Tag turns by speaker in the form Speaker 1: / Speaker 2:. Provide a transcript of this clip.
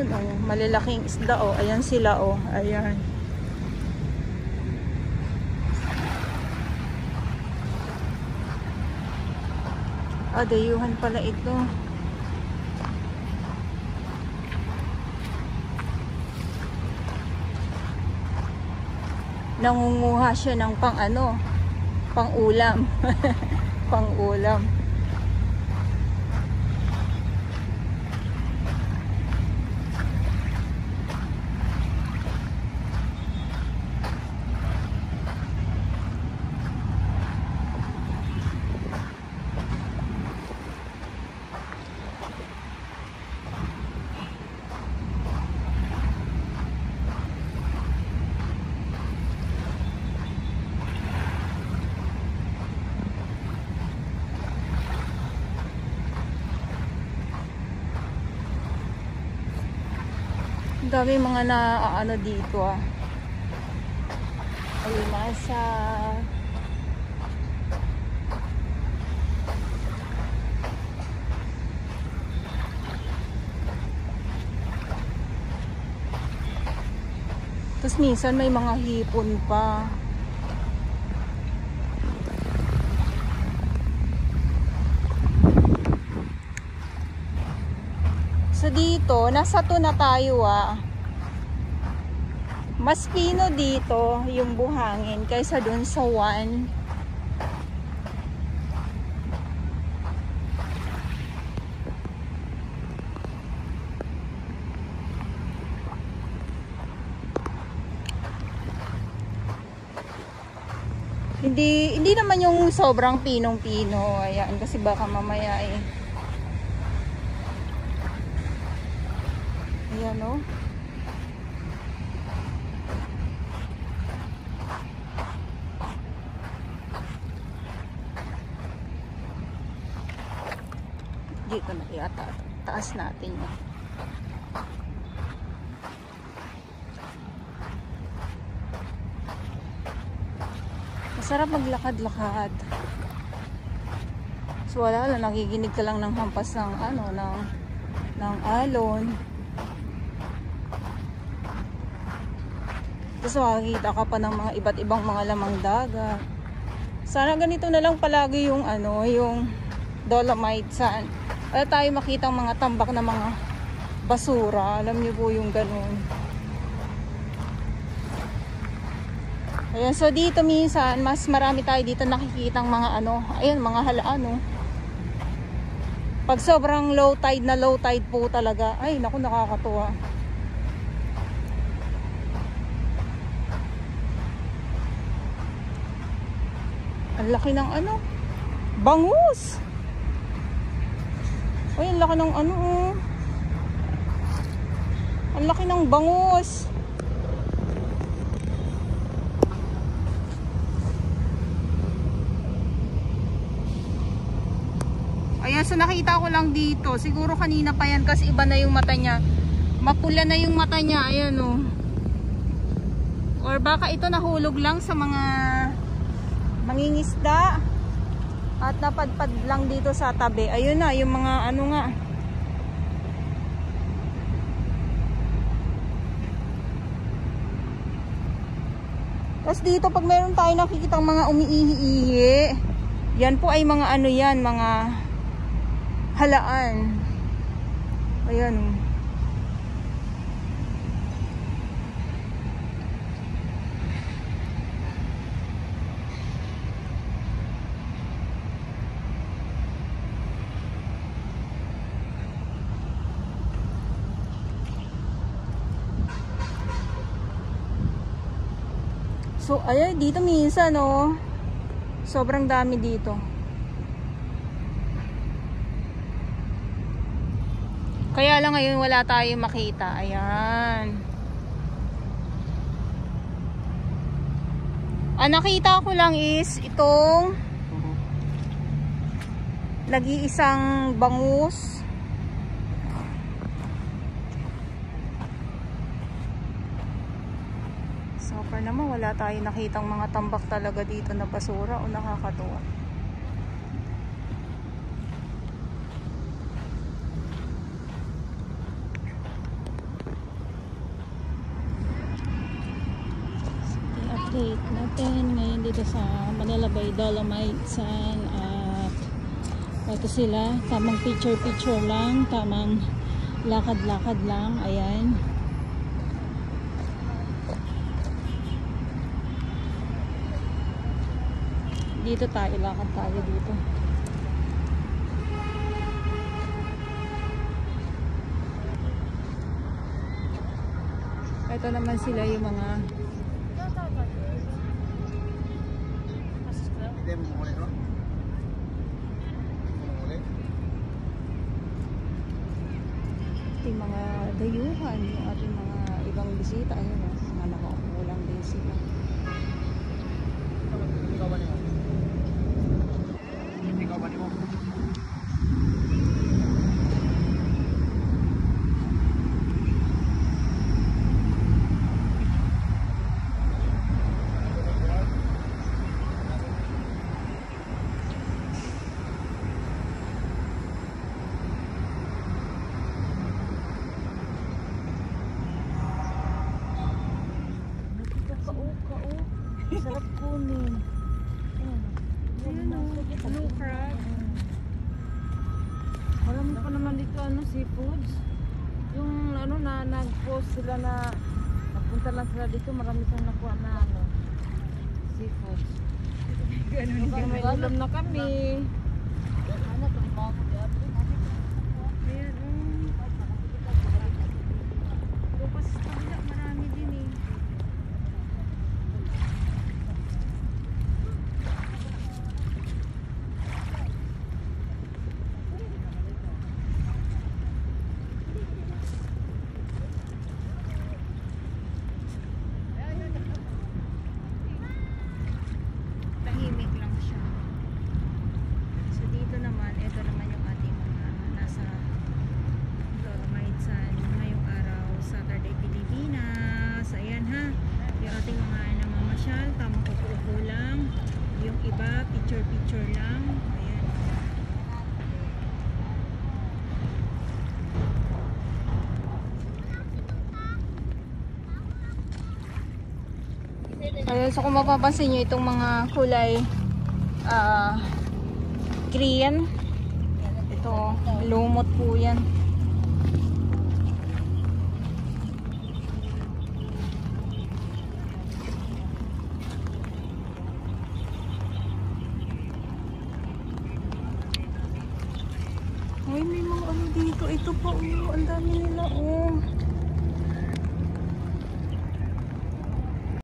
Speaker 1: Ayun, oh, malalaking isda, oh. Ayan sila, oh. Ayan. Ah, dayuhan pala ito. Nangunguha siya ng pang ano, pang ulam. Pang ulam. Ang dami mga ano dito, ah. Ayun, nasa tapos minsan may mga hipon pa. So dito, nasa 2 na tayo, ah. Mas pino dito yung buhangin kaysa dun sa 1. Hindi naman yung sobrang pinong-pino. Ayan, kasi baka mamaya eh. Ayan, oh. Dito na yata. Taas natin yan. Masarap maglakad-lakad. So wala lang, nakikinig ka lang ng hampas ng ano, ng alon. Tapos makikita ka pa ng mga iba't ibang mga lamang dagat. Sana ganito na lang palagi yung ano, yung Dolomite Sand. Wala tayo makitang mga tambak na mga basura. Alam niyo po yung ganun. Ayan, so dito minsan, mas marami tayo dito nakikitang mga ano, ayun, mga halaan, no. Pag sobrang low tide po talaga, ay, naku, nakakatuwa. Ang laki ng ano, bangus! Ay, ang laki ng ano, oh. Ang laki ng bangus! Ayan, so nakita ko lang dito. Siguro kanina pa yan kasi iba na yung mata niya. Mapula na yung mata niya. Ayan, oh. Or baka ito nahulog lang sa mga mangingisda. At napadpad lang dito sa tabi. Ayun na, yung mga ano nga. Tapos dito, pag meron tayo nakikitang mga umiihi-ihi, yan po ay mga ano yan, mga halaan. Ayan. So, ayan, dito minsan, oh, sobrang dami dito. Kaya lang ngayon wala tayong makita. Ayan. Ang nakita ko lang is itong nag-iisang bangus. So far naman wala tayong nakitang mga tambak talaga dito na basura o nakakatuwa. update natin ngayon dito sa Manila Bay Dolomites at ito sila, tamang picture lang, tamang lakad-lakad lang, ayan. Dito tayo, lakad tayo dito. Ito naman sila yung mga ating mga dayuhan, yung ating mga ibang bisita. Ayun, mga nakaupo lang din sila.
Speaker 2: Sarap kunin.
Speaker 1: Ayan o, blue crab.
Speaker 2: Marami pa naman dito seafoods. Yung na nag-post sila na nagpunta lang sila dito, marami silang nakuha na seafoods.
Speaker 1: Ganun
Speaker 2: May ulam na kami.
Speaker 1: Ayan o. Tapos sa kabila, marami din eh. Tahimik lang siya. So dito naman, ito naman yung ating mga nasa Dolomites ngayong araw, Saturday, Pilipinas. Ayan ha, yung ating mga namamasyal, tamang upo lang. Yung iba, picture lang. Ayan. Ayan, so kung mapapansin nyo itong mga kulay green, ito lumot po yan. Ay, may mga ano dito, ito pa, ang dami nila.